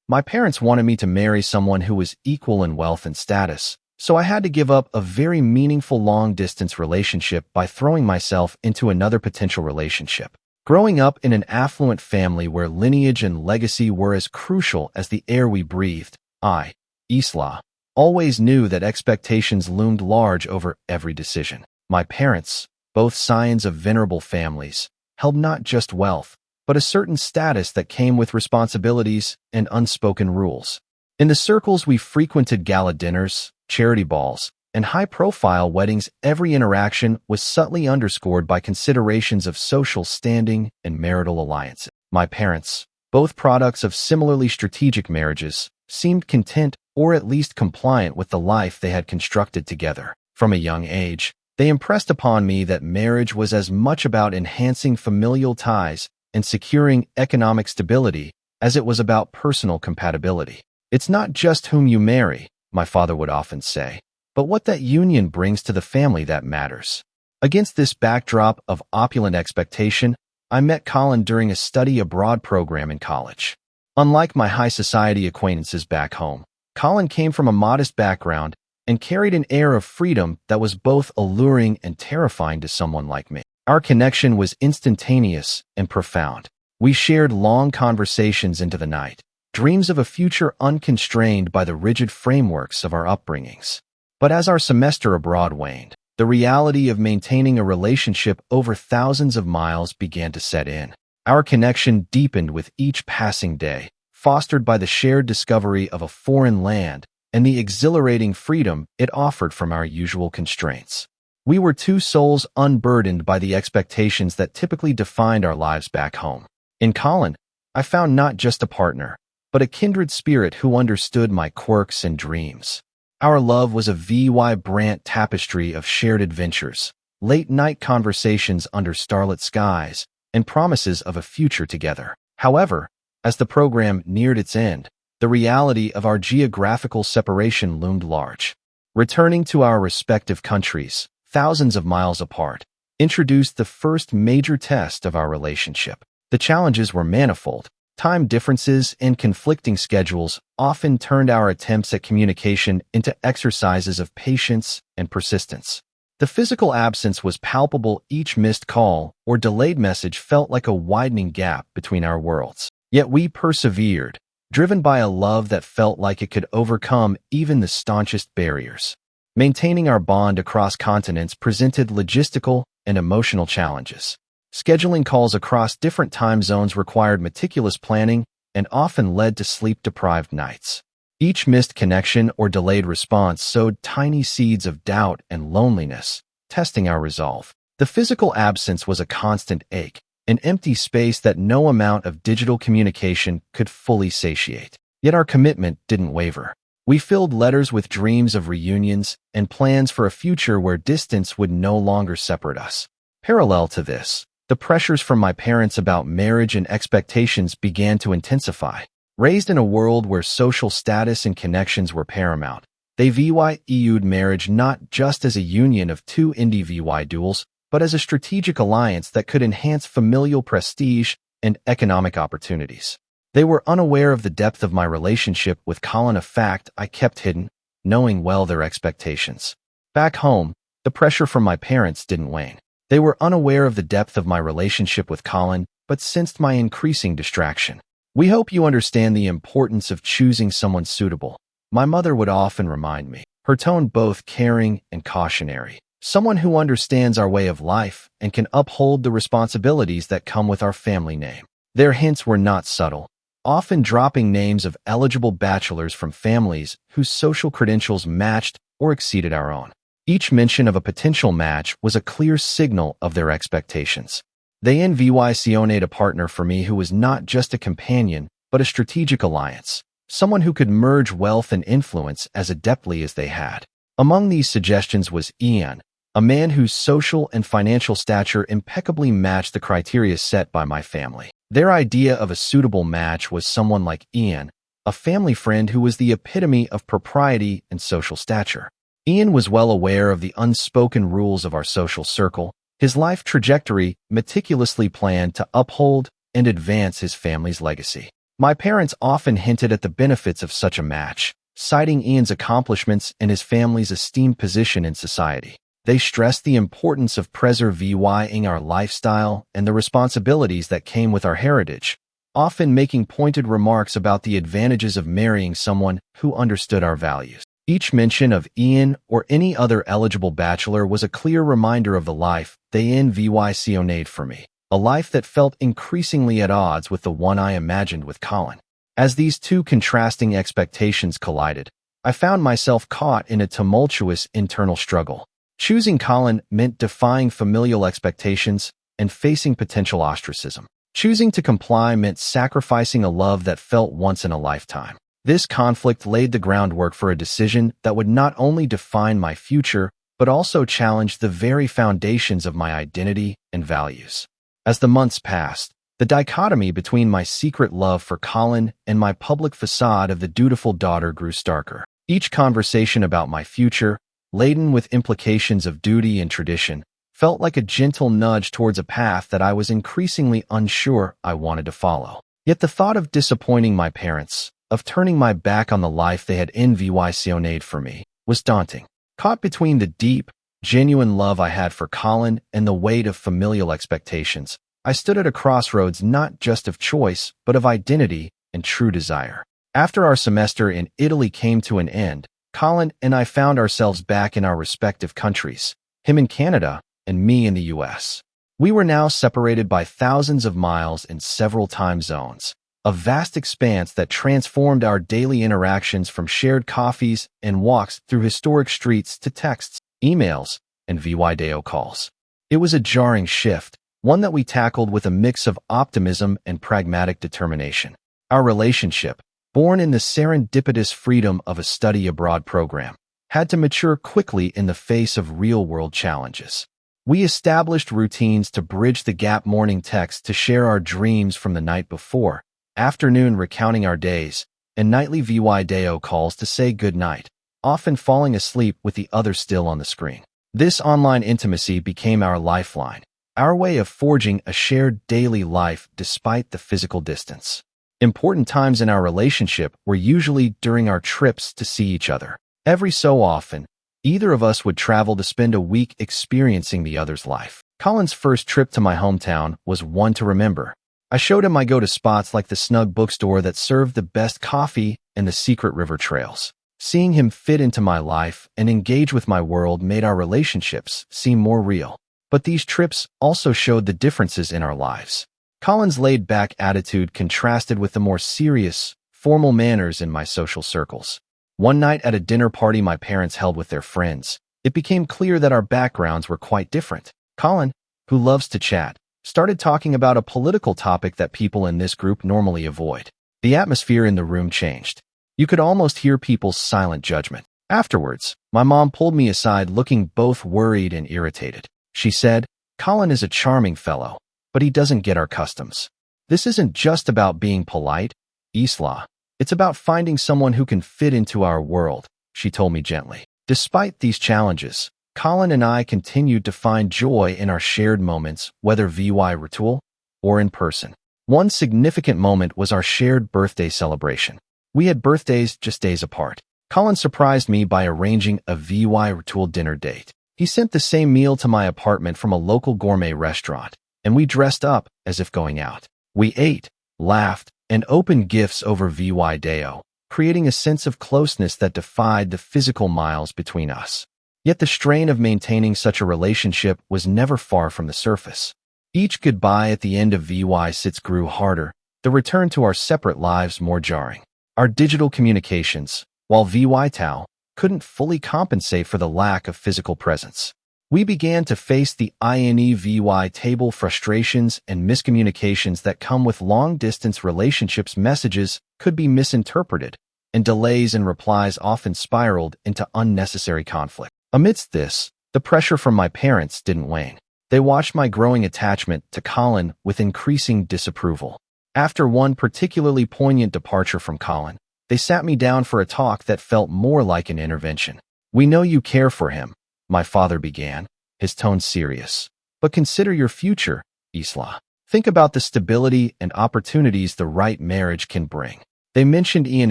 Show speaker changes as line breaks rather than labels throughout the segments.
My parents wanted me to marry someone who was equal in wealth and status, so I had to give up a very meaningful long-distance relationship by throwing myself into another potential relationship. Growing up in an affluent family where lineage and legacy were as crucial as the air we breathed, Isla, always knew that expectations loomed large over every decision. My parents, both scions of venerable families, held not just wealth, but a certain status that came with responsibilities and unspoken rules. In the circles we frequented, gala dinners, charity balls, and high-profile weddings, every interaction was subtly underscored by considerations of social standing and marital alliances. My parents, both products of similarly strategic marriages, seemed content or at least compliant with the life they had constructed together. From a young age, they impressed upon me that marriage was as much about enhancing familial ties and securing economic stability as it was about personal compatibility. It's not just whom you marry, my father would often say, but what that union brings to the family that matters. Against this backdrop of opulent expectation, I met Colin during a study abroad program in college. Unlike my high society acquaintances back home, Colin came from a modest background and carried an air of freedom that was both alluring and terrifying to someone like me. Our connection was instantaneous and profound. We shared long conversations into the night, dreams of a future unconstrained by the rigid frameworks of our upbringings. But as our semester abroad waned, the reality of maintaining a relationship over thousands of miles began to set in. Our connection deepened with each passing day, fostered by the shared discovery of a foreign land and the exhilarating freedom it offered from our usual constraints. We were two souls unburdened by the expectations that typically defined our lives back home. In Colin, I found not just a partner, but a kindred spirit who understood my quirks and dreams. Our love was a vibrant tapestry of shared adventures, late-night conversations under starlit skies, and promises of a future together. However, as the program neared its end, the reality of our geographical separation loomed large. Returning to our respective countries, thousands of miles apart, introduced the first major test of our relationship. The challenges were manifold. Time differences and conflicting schedules often turned our attempts at communication into exercises of patience and persistence. The physical absence was palpable. Each missed call or delayed message felt like a widening gap between our worlds. Yet we persevered, driven by a love that felt like it could overcome even the staunchest barriers. Maintaining our bond across continents presented logistical and emotional challenges. Scheduling calls across different time zones required meticulous planning and often led to sleep-deprived nights. Each missed connection or delayed response sowed tiny seeds of doubt and loneliness, testing our resolve. The physical absence was a constant ache, an empty space that no amount of digital communication could fully satiate. Yet our commitment didn't waver. We filled letters with dreams of reunions and plans for a future where distance would no longer separate us. Parallel to this, the pressures from my parents about marriage and expectations began to intensify. Raised in a world where social status and connections were paramount, they viewed marriage not just as a union of two individuals, but as a strategic alliance that could enhance familial prestige and economic opportunities. They were unaware of the depth of my relationship with Colin, a fact I kept hidden, knowing well their expectations. Back home, the pressure from my parents didn't wane. They were unaware of the depth of my relationship with Colin, but sensed my increasing distraction. "We hope you understand the importance of choosing someone suitable," my mother would often remind me, her tone both caring and cautionary. "Someone who understands our way of life and can uphold the responsibilities that come with our family name." Their hints were not subtle, often dropping names of eligible bachelors from families whose social credentials matched or exceeded our own. Each mention of a potential match was a clear signal of their expectations. They envisioned a partner for me who was not just a companion, but a strategic alliance, someone who could merge wealth and influence as adeptly as they had. Among these suggestions was Ian, a man whose social and financial stature impeccably matched the criteria set by my family. Their idea of a suitable match was someone like Ian, a family friend who was the epitome of propriety and social stature. Ian was well aware of the unspoken rules of our social circle, his life trajectory meticulously planned to uphold and advance his family's legacy. My parents often hinted at the benefits of such a match, citing Ian's accomplishments and his family's esteemed position in society. They stressed the importance of preserving our lifestyle and the responsibilities that came with our heritage, often making pointed remarks about the advantages of marrying someone who understood our values. Each mention of Ian or any other eligible bachelor was a clear reminder of the life they envisioned for me, a life that felt increasingly at odds with the one I imagined with Colin. As these two contrasting expectations collided, I found myself caught in a tumultuous internal struggle. Choosing Colin meant defying familial expectations and facing potential ostracism. Choosing to comply meant sacrificing a love that felt once in a lifetime. This conflict laid the groundwork for a decision that would not only define my future, but also challenge the very foundations of my identity and values. As the months passed, the dichotomy between my secret love for Colin and my public facade of the dutiful daughter grew starker. Each conversation about my future, laden with implications of duty and tradition, felt like a gentle nudge towards a path that I was increasingly unsure I wanted to follow. Yet the thought of disappointing my parents, of turning my back on the life they had envisioned for me, was daunting. Caught between the deep, genuine love I had for Colin and the weight of familial expectations, I stood at a crossroads not just of choice, but of identity and true desire. After our semester in Italy came to an end, Colin and I found ourselves back in our respective countries, him in Canada and me in the US. We were now separated by thousands of miles in several time zones, a vast expanse that transformed our daily interactions from shared coffees and walks through historic streets to texts, emails, and video calls. It was a jarring shift, one that we tackled with a mix of optimism and pragmatic determination. Our relationship, born in the serendipitous freedom of a study abroad program, had to mature quickly in the face of real-world challenges. We established routines to bridge the gap: morning texts to share our dreams from the night before, afternoon recounting our days, and nightly video calls to say goodnight, often falling asleep with the other still on the screen. This online intimacy became our lifeline, our way of forging a shared daily life despite the physical distance. Important times in our relationship were usually during our trips to see each other. Every so often, either of us would travel to spend a week experiencing the other's life. Colin's first trip to my hometown was one to remember. I showed him my go-to spots like the snug bookstore that served the best coffee and the secret river trails. Seeing him fit into my life and engage with my world made our relationships seem more real. But these trips also showed the differences in our lives. Colin's laid-back attitude contrasted with the more serious, formal manners in my social circles. One night at a dinner party my parents held with their friends, it became clear that our backgrounds were quite different. Colin, who loves to chat, started talking about a political topic that people in this group normally avoid. The atmosphere in the room changed. You could almost hear people's silent judgment. Afterwards, my mom pulled me aside looking both worried and irritated. She said, "Colin is a charming fellow, but he doesn't get our customs. This isn't just about being polite, Isla. It's about finding someone who can fit into our world," she told me gently. Despite these challenges, Colin and I continued to find joy in our shared moments, whether virtual or in person. One significant moment was our shared birthday celebration. We had birthdays just days apart. Colin surprised me by arranging a virtual dinner date. He sent the same meal to my apartment from a local gourmet restaurant, and we dressed up as if going out. We ate, laughed, and opened gifts over video, creating a sense of closeness that defied the physical miles between us. Yet the strain of maintaining such a relationship was never far from the surface. Each goodbye at the end of visits grew harder, the return to our separate lives more jarring. Our digital communications, while vital, couldn't fully compensate for the lack of physical presence. We began to face the inevitable frustrations and miscommunications that come with long-distance relationships. Messages could be misinterpreted, and delays in replies often spiraled into unnecessary conflict. Amidst this, the pressure from my parents didn't wane. They watched my growing attachment to Colin with increasing disapproval. After one particularly poignant departure from Colin, they sat me down for a talk that felt more like an intervention. "We know you care for him," my father began, his tone serious. "But consider your future, Isla. Think about the stability and opportunities the right marriage can bring. They mentioned Ian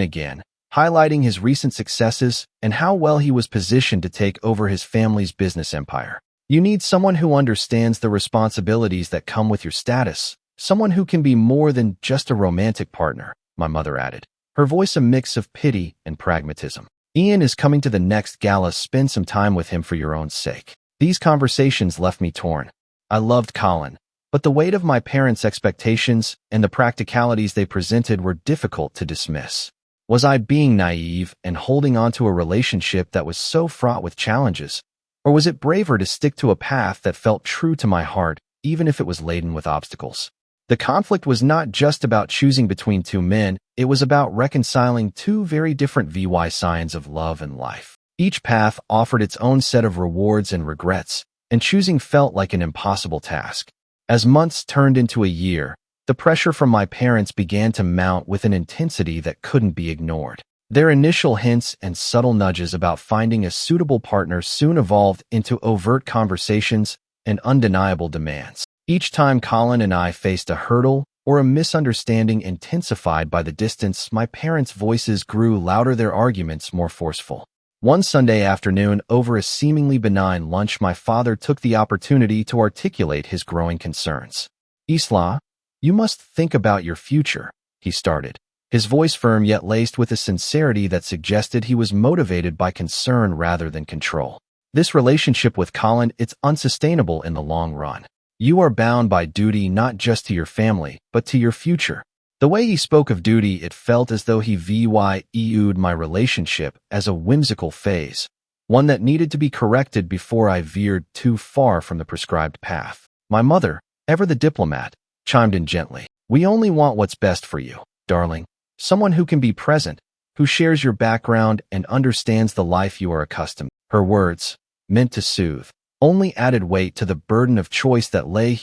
again, highlighting his recent successes and how well he was positioned to take over his family's business empire. You need someone who understands the responsibilities that come with your status, someone who can be more than just a romantic partner, my mother added, her voice a mix of pity and pragmatism. Ian is coming to the next gala. Spend some time with him for your own sake. These conversations left me torn. I loved Colin, but the weight of my parents' expectations and the practicalities they presented were difficult to dismiss. Was I being naive and holding on to a relationship that was so fraught with challenges? Or was it braver to stick to a path that felt true to my heart, even if it was laden with obstacles? The conflict was not just about choosing between two men, it was about reconciling two very different signs of love and life. Each path offered its own set of rewards and regrets, and choosing felt like an impossible task. As months turned into a year, the pressure from my parents began to mount with an intensity that couldn't be ignored. Their initial hints and subtle nudges about finding a suitable partner soon evolved into overt conversations and undeniable demands. Each time Colin and I faced a hurdle or a misunderstanding intensified by the distance, my parents' voices grew louder, their arguments more forceful. One Sunday afternoon, over a seemingly benign lunch, my father took the opportunity to articulate his growing concerns. "Isla, you must think about your future," he started, his voice firm yet laced with a sincerity that suggested he was motivated by concern rather than control. "This relationship with Colin, it's unsustainable in the long run. You are bound by duty not just to your family, but to your future." The way he spoke of duty, it felt as though he viewed my relationship as a whimsical phase, one that needed to be corrected before I veered too far from the prescribed path. My mother, ever the diplomat, chimed in gently. "We only want what's best for you, darling. Someone who can be present, who shares your background and understands the life you are accustomed." Her words, meant to soothe, only added weight to the burden of choice that lay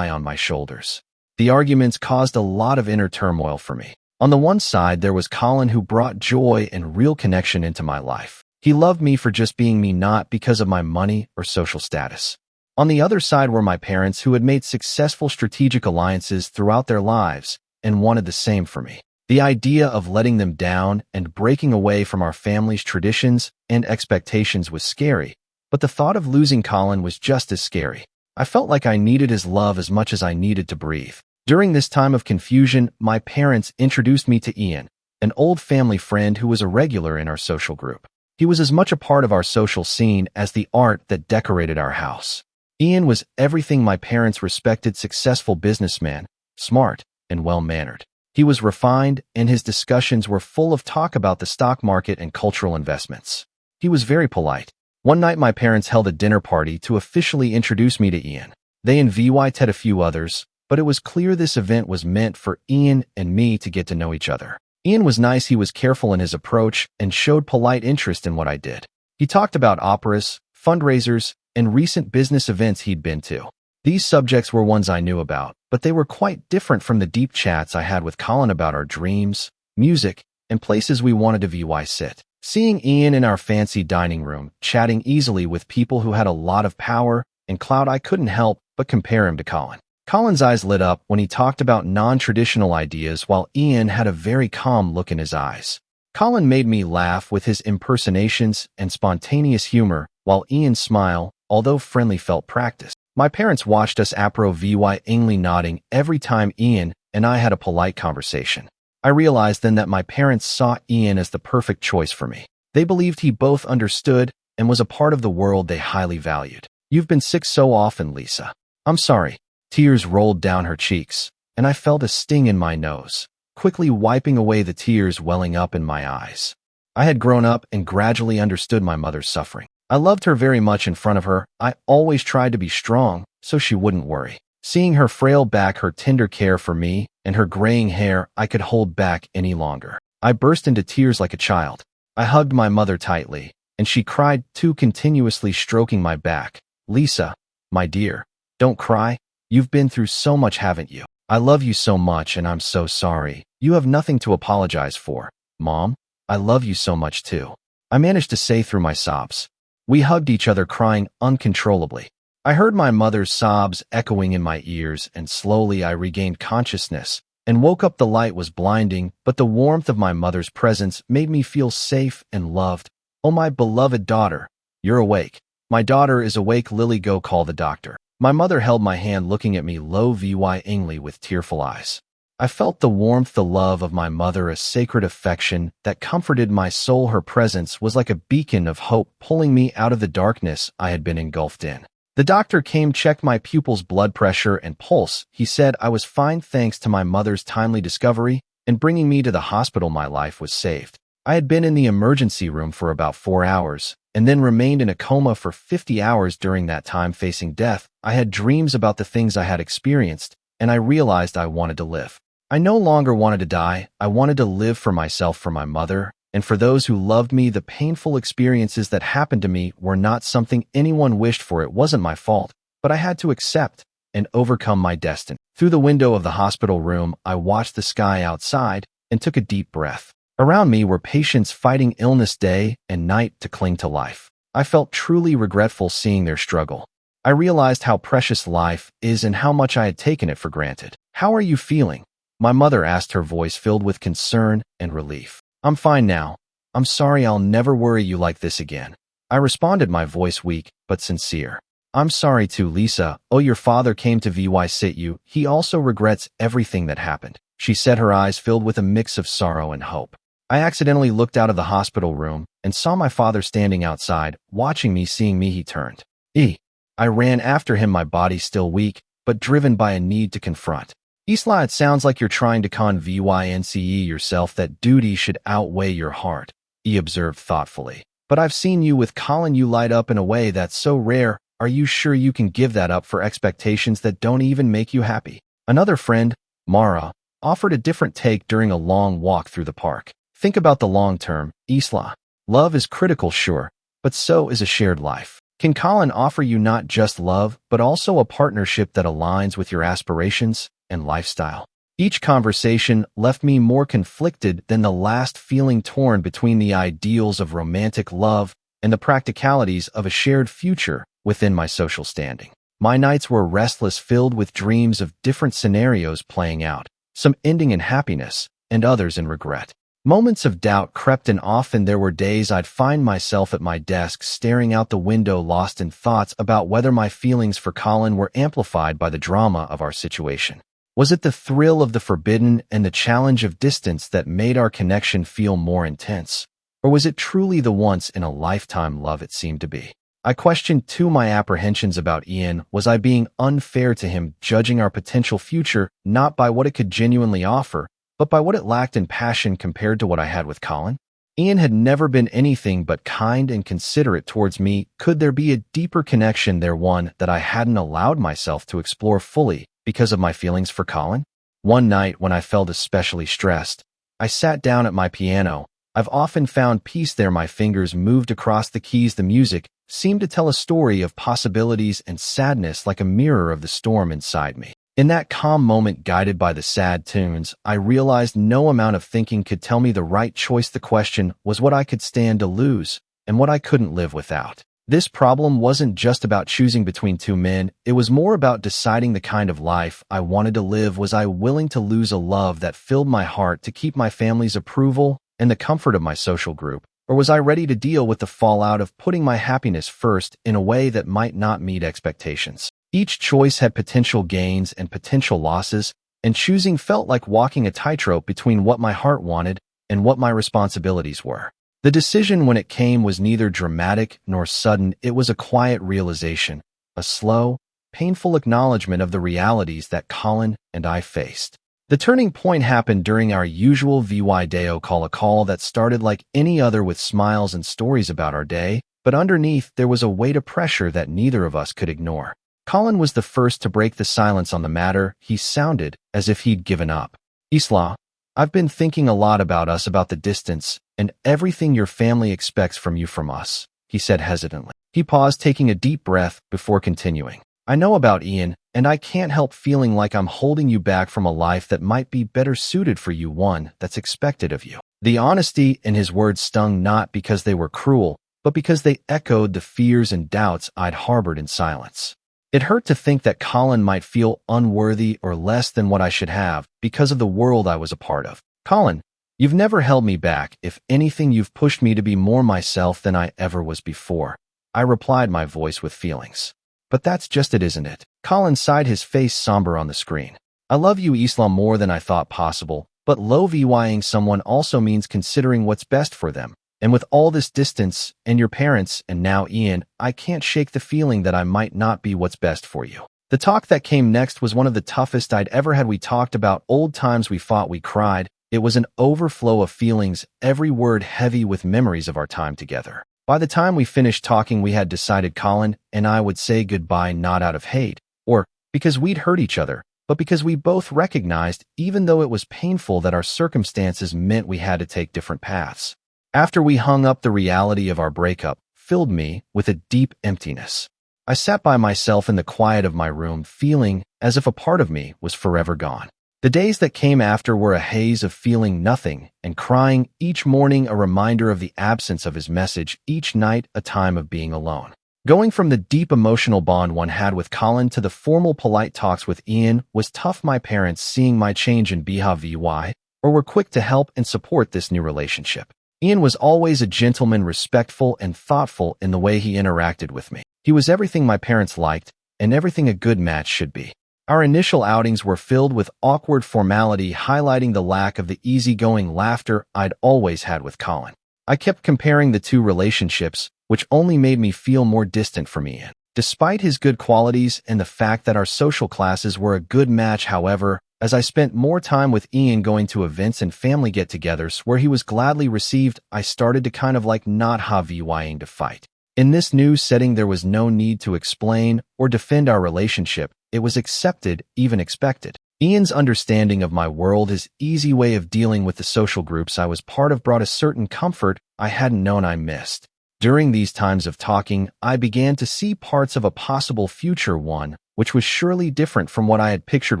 on my shoulders. The arguments caused a lot of inner turmoil for me. On the one side, there was Colin, who brought joy and real connection into my life. He loved me for just being me, not because of my money or social status. On the other side were my parents, who had made successful strategic alliances throughout their lives and wanted the same for me. The idea of letting them down and breaking away from our family's traditions and expectations was scary, but the thought of losing Colin was just as scary. I felt like I needed his love as much as I needed to breathe. During this time of confusion, my parents introduced me to Ian, an old family friend who was a regular in our social group. He was as much a part of our social scene as the art that decorated our house. Ian was everything my parents respected: successful businessman, smart, and well-mannered. He was refined, and his discussions were full of talk about the stock market and cultural investments. He was very polite. One night, my parents held a dinner party to officially introduce me to Ian. They invited a few others, but it was clear this event was meant for Ian and me to get to know each other. Ian was nice, he was careful in his approach, and showed polite interest in what I did. He talked about operas, fundraisers, and recent business events he'd been to. These subjects were ones I knew about, but they were quite different from the deep chats I had with Colin about our dreams, music, and places we wanted to sit. Seeing Ian in our fancy dining room, chatting easily with people who had a lot of power and clout, I couldn't help but compare him to Colin. Colin's eyes lit up when he talked about non-traditional ideas, while Ian had a very calm look in his eyes. Colin made me laugh with his impersonations and spontaneous humor, while Ian's smile, although friendly, felt practiced. My parents watched us approvingly, nodding every time Ian and I had a polite conversation. I realized then that my parents saw Ian as the perfect choice for me. They believed he both understood and was a part of the world they highly valued. "You've been sick so often, Lisa." "I'm sorry." Tears rolled down her cheeks, and I felt a sting in my nose, quickly wiping away the tears welling up in my eyes. I had grown up and gradually understood my mother's suffering. I loved her very much. In front of her, I always tried to be strong so she wouldn't worry. Seeing her frail back, her tender care for me, and her graying hair, I could hold back any longer. I burst into tears like a child. I hugged my mother tightly, and she cried too, continuously stroking my back. "Lisa, my dear, don't cry. You've been through so much, haven't you? I love you so much, and I'm so sorry. You have nothing to apologize for. Mom, I love you so much too," I managed to say through my sobs. We hugged each other, crying uncontrollably. I heard my mother's sobs echoing in my ears, and slowly I regained consciousness and woke up. The light was blinding, but the warmth of my mother's presence made me feel safe and loved. "Oh, my beloved daughter, you're awake." "My daughter is awake, Lily. Go call the doctor." My mother held my hand, looking at me longingly with tearful eyes. I felt the warmth, the love of my mother, a sacred affection that comforted my soul. Her presence was like a beacon of hope, pulling me out of the darkness I had been engulfed in. The doctor came, checked my pupils' blood pressure and pulse. He said I was fine thanks to my mother's timely discovery and bringing me to the hospital. My life was saved. I had been in the emergency room for about 4 hours and then remained in a coma for 50 hours. During that time, facing death, I had dreams about the things I had experienced, and I realized I wanted to live. I no longer wanted to die. I wanted to live for myself, for my mother, and for those who loved me. The painful experiences that happened to me were not something anyone wished for. It wasn't my fault, but I had to accept and overcome my destiny. Through the window of the hospital room, I watched the sky outside and took a deep breath. Around me were patients fighting illness day and night to cling to life. I felt truly regretful seeing their struggle. I realized how precious life is and how much I had taken it for granted. "How are you feeling?" my mother asked, her voice filled with concern and relief. "I'm fine now. I'm sorry. I'll never worry you like this again." I responded, my voice weak but sincere. "I'm sorry too, Lisa. Oh, your father came to visit you. He also regrets everything that happened," she said, her eyes filled with a mix of sorrow and hope. I accidentally looked out of the hospital room and saw my father standing outside, watching me. Seeing me, he turned. I ran after him, my body still weak, but driven by a need to confront. "Isla, it sounds like you're trying to convince yourself that duty should outweigh your heart," he observed thoughtfully. "But I've seen you with Colin. You light up in a way that's so rare. Are you sure you can give that up for expectations that don't even make you happy?" Another friend, Mara, offered a different take during a long walk through the park. "Think about the long term, Isla. Love is critical, sure, but so is a shared life. Can Colin offer you not just love, but also a partnership that aligns with your aspirations and lifestyle?" Each conversation left me more conflicted than the last, feeling torn between the ideals of romantic love and the practicalities of a shared future within my social standing. My nights were restless, filled with dreams of different scenarios playing out, some ending in happiness and others in regret. Moments of doubt crept in. Often there were days I'd find myself at my desk, staring out the window, lost in thoughts about whether my feelings for Colin were amplified by the drama of our situation. Was it the thrill of the forbidden and the challenge of distance that made our connection feel more intense? Or was it truly the once-in-a-lifetime love it seemed to be? I questioned too my apprehensions about Ian. Was I being unfair to him, judging our potential future not by what it could genuinely offer, but by what it lacked in passion compared to what I had with Colin? Ian had never been anything but kind and considerate towards me. Could there be a deeper connection there, one that I hadn't allowed myself to explore fully because of my feelings for Colin? One night when I felt especially stressed, I sat down at my piano. I've often found peace there. My fingers moved across the keys. The music seemed to tell a story of possibilities and sadness, like a mirror of the storm inside me. In that calm moment, guided by the sad tunes, I realized no amount of thinking could tell me the right choice. The question was what I could stand to lose and what I couldn't live without. This problem wasn't just about choosing between two men. It was more about deciding the kind of life I wanted to live. Was I willing to lose a love that filled my heart to keep my family's approval and the comfort of my social group? Or was I ready to deal with the fallout of putting my happiness first in a way that might not meet expectations? Each choice had potential gains and potential losses, and choosing felt like walking a tightrope between what my heart wanted and what my responsibilities were. The decision, when it came, was neither dramatic nor sudden. It was a quiet realization, a slow, painful acknowledgement of the realities that Colin and I faced. The turning point happened during our usual video call, a call that started like any other with smiles and stories about our day, but underneath there was a weight of pressure that neither of us could ignore. Colin was the first to break the silence on the matter. He sounded as if he'd given up. "Isla, I've been thinking a lot about us, about the distance, and everything your family expects from you, from us," he said hesitantly. He paused, taking a deep breath before continuing. "I know about Ian, and I can't help feeling like I'm holding you back from a life that might be better suited for you, one that's expected of you." The honesty in his words stung, not because they were cruel, but because they echoed the fears and doubts I'd harbored in silence. It hurt to think that Colin might feel unworthy or less than what I should have because of the world I was a part of. Colin, you've never held me back. If anything, you've pushed me to be more myself than I ever was before. I replied, my voice with feelings. But that's just it, isn't it? Colin sighed, his face somber on the screen. I love you, Islam, more than I thought possible, but lovying someone also means considering what's best for them. And with all this distance, and your parents, and now Ian, I can't shake the feeling that I might not be what's best for you. The talk that came next was one of the toughest I'd ever had. We talked about old times, we fought, we cried. It was an overflow of feelings, every word heavy with memories of our time together. By the time we finished talking, we had decided Colin and I would say goodbye, not out of hate, or because we'd hurt each other, but because we both recognized, even though it was painful, that our circumstances meant we had to take different paths. After we hung up, the reality of our breakup filled me with a deep emptiness. I sat by myself in the quiet of my room, feeling as if a part of me was forever gone. The days that came after were a haze of feeling nothing and crying, each morning a reminder of the absence of his message, each night a time of being alone. Going from the deep emotional bond one had with Colin to the formal polite talks with Ian was tough. My parents, seeing my change in behavior, were quick to help and support this new relationship. Ian was always a gentleman, respectful and thoughtful in the way he interacted with me. He was everything my parents liked and everything a good match should be. Our initial outings were filled with awkward formality, highlighting the lack of the easygoing laughter I'd always had with Colin. I kept comparing the two relationships, which only made me feel more distant from Ian. Despite his good qualities and the fact that our social classes were a good match, however, as I spent more time with Ian going to events and family get-togethers where he was gladly received, I started to kind of like not having to fight. In this new setting, there was no need to explain or defend our relationship. It was accepted, even expected. Ian's understanding of my world, his easy way of dealing with the social groups I was part of, brought a certain comfort I hadn't known I missed. During these times of talking, I began to see parts of a possible future, one which was surely different from what I had pictured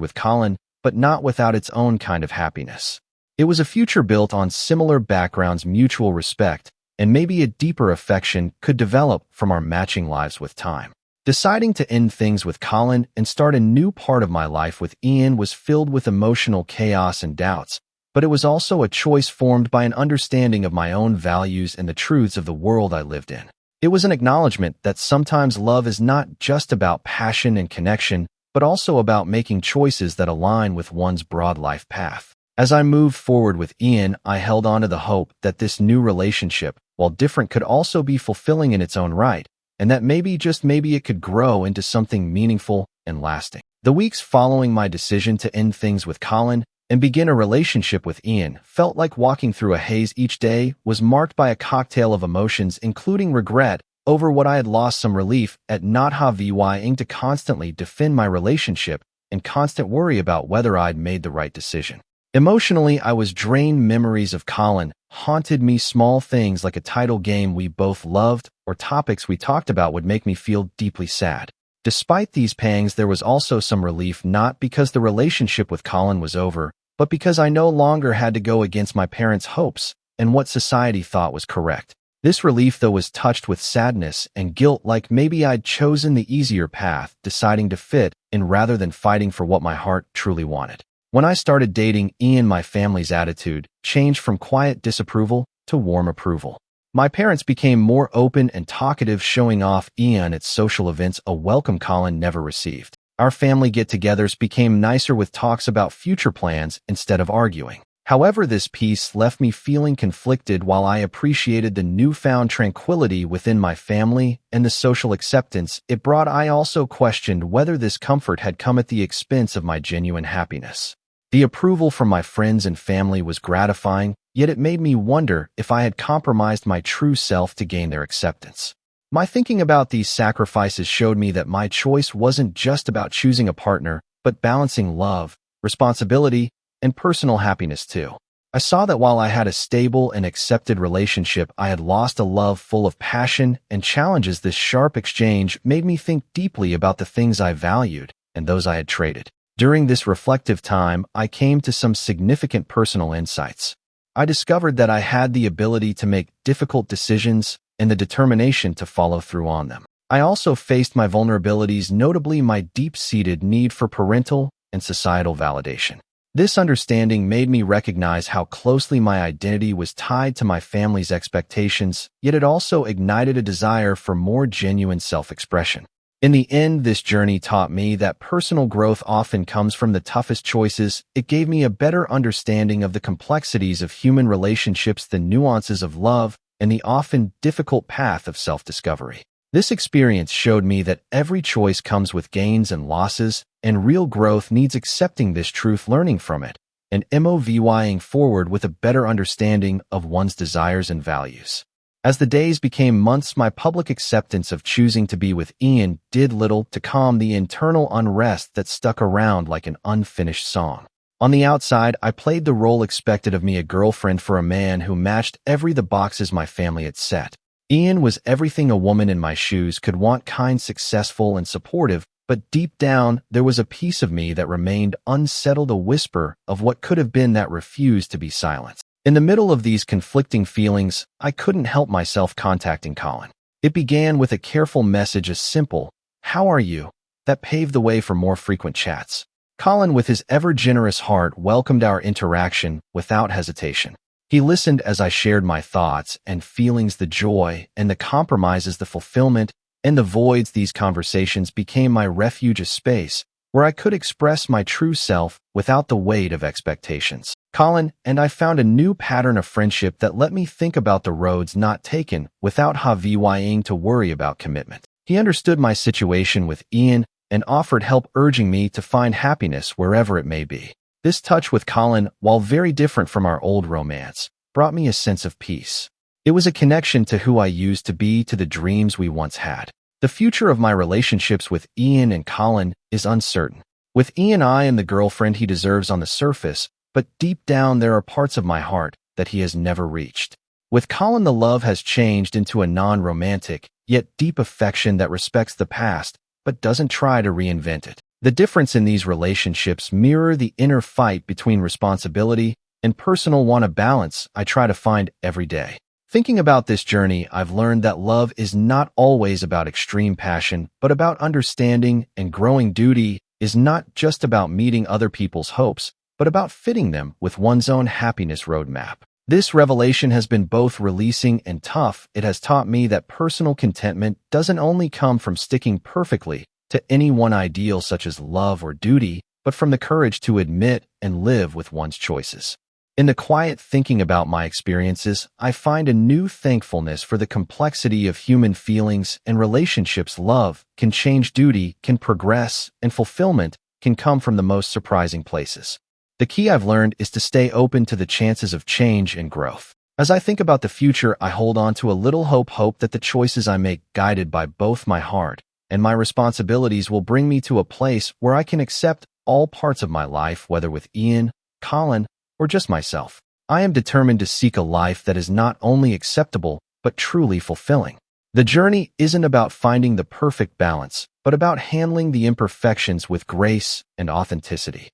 with Colin, but not without its own kind of happiness. It was a future built on similar backgrounds, mutual respect, and maybe a deeper affection could develop from our matching lives with time. Deciding to end things with Colin and start a new part of my life with Ian was filled with emotional chaos and doubts, but it was also a choice formed by an understanding of my own values and the truths of the world I lived in. It was an acknowledgement that sometimes love is not just about passion and connection, but also about making choices that align with one's broad life path. As I moved forward with Ian, I held on to the hope that this new relationship, while different, could also be fulfilling in its own right, and that maybe, just maybe, it could grow into something meaningful and lasting. The weeks following my decision to end things with Colin and begin a relationship with Ian felt like walking through a haze. Each day was marked by a cocktail of emotions, including regret over what I had lost, some relief at not having to constantly defend my relationship, and constant worry about whether I'd made the right decision. Emotionally, I was drained. Memories of Colin haunted me. Small things like a title game we both loved or topics we talked about would make me feel deeply sad. Despite these pangs, there was also some relief, not because the relationship with Colin was over, but because I no longer had to go against my parents' hopes and what society thought was correct. This relief, though, was touched with sadness and guilt, like maybe I'd chosen the easier path, deciding to fit in rather than fighting for what my heart truly wanted. When I started dating Ian, my family's attitude changed from quiet disapproval to warm approval. My parents became more open and talkative, showing off Ian at social events, a welcome Colin never received. Our family get-togethers became nicer, with talks about future plans instead of arguing. However, this piece left me feeling conflicted. While I appreciated the newfound tranquility within my family and the social acceptance it brought, I also questioned whether this comfort had come at the expense of my genuine happiness. The approval from my friends and family was gratifying, yet it made me wonder if I had compromised my true self to gain their acceptance. My thinking about these sacrifices showed me that my choice wasn't just about choosing a partner, but balancing love, responsibility, and personal happiness too. I saw that while I had a stable and accepted relationship, I had lost a love full of passion and challenges. This sharp exchange made me think deeply about the things I valued and those I had traded. During this reflective time, I came to some significant personal insights. I discovered that I had the ability to make difficult decisions and the determination to follow through on them. I also faced my vulnerabilities, notably my deep-seated need for parental and societal validation. This understanding made me recognize how closely my identity was tied to my family's expectations, yet it also ignited a desire for more genuine self-expression. In the end, this journey taught me that personal growth often comes from the toughest choices. It gave me a better understanding of the complexities of human relationships, the nuances of love, and the often difficult path of self-discovery. This experience showed me that every choice comes with gains and losses, and real growth needs accepting this truth, learning from it, and moving forward with a better understanding of one's desires and values. As the days became months, my public acceptance of choosing to be with Ian did little to calm the internal unrest that stuck around like an unfinished song. On the outside, I played the role expected of me, a girlfriend for a man who matched every the boxes my family had set. Ian was everything a woman in my shoes could want: kind, successful, and supportive, but deep down, there was a piece of me that remained unsettled, a whisper of what could have been that refused to be silenced. In the middle of these conflicting feelings, I couldn't help myself contacting Colin. It began with a careful message, a simple, "How are you?" that paved the way for more frequent chats. Colin, with his ever-generous heart, welcomed our interaction without hesitation. He listened as I shared my thoughts and feelings, the joy and the compromises, the fulfillment and the voids. These conversations became my refuge, a space where I could express my true self without the weight of expectations. Colin and I found a new pattern of friendship that let me think about the roads not taken without having to worry about commitment. He understood my situation with Ian and offered help, urging me to find happiness wherever it may be. This touch with Colin, while very different from our old romance, brought me a sense of peace. It was a connection to who I used to be, to the dreams we once had. The future of my relationships with Ian and Colin is uncertain. With Ian, I am the girlfriend he deserves on the surface, but deep down there are parts of my heart that he has never reached. With Colin, the love has changed into a non-romantic, yet deep affection that respects the past, but doesn't try to reinvent it. The difference in these relationships mirror the inner fight between responsibility and personal want, a balance I try to find every day. Thinking about this journey, I've learned that love is not always about extreme passion, but about understanding and growing. Duty is not just about meeting other people's hopes, but about fitting them with one's own happiness roadmap. This revelation has been both releasing and tough. It has taught me that personal contentment doesn't only come from sticking perfectly to any one ideal such as love or duty, but from the courage to admit and live with one's choices. In the quiet thinking about my experiences, I find a new thankfulness for the complexity of human feelings and relationships. Love can change, duty can progress, and fulfillment can come from the most surprising places. The key I've learned is to stay open to the chances of change and growth. As I think about the future, I hold on to a little hope that the choices I make, guided by both my heart and my responsibilities, will bring me to a place where I can accept all parts of my life, whether with Ian, Colin, or just myself. I am determined to seek a life that is not only acceptable, but truly fulfilling. The journey isn't about finding the perfect balance, but about handling the imperfections with grace and authenticity.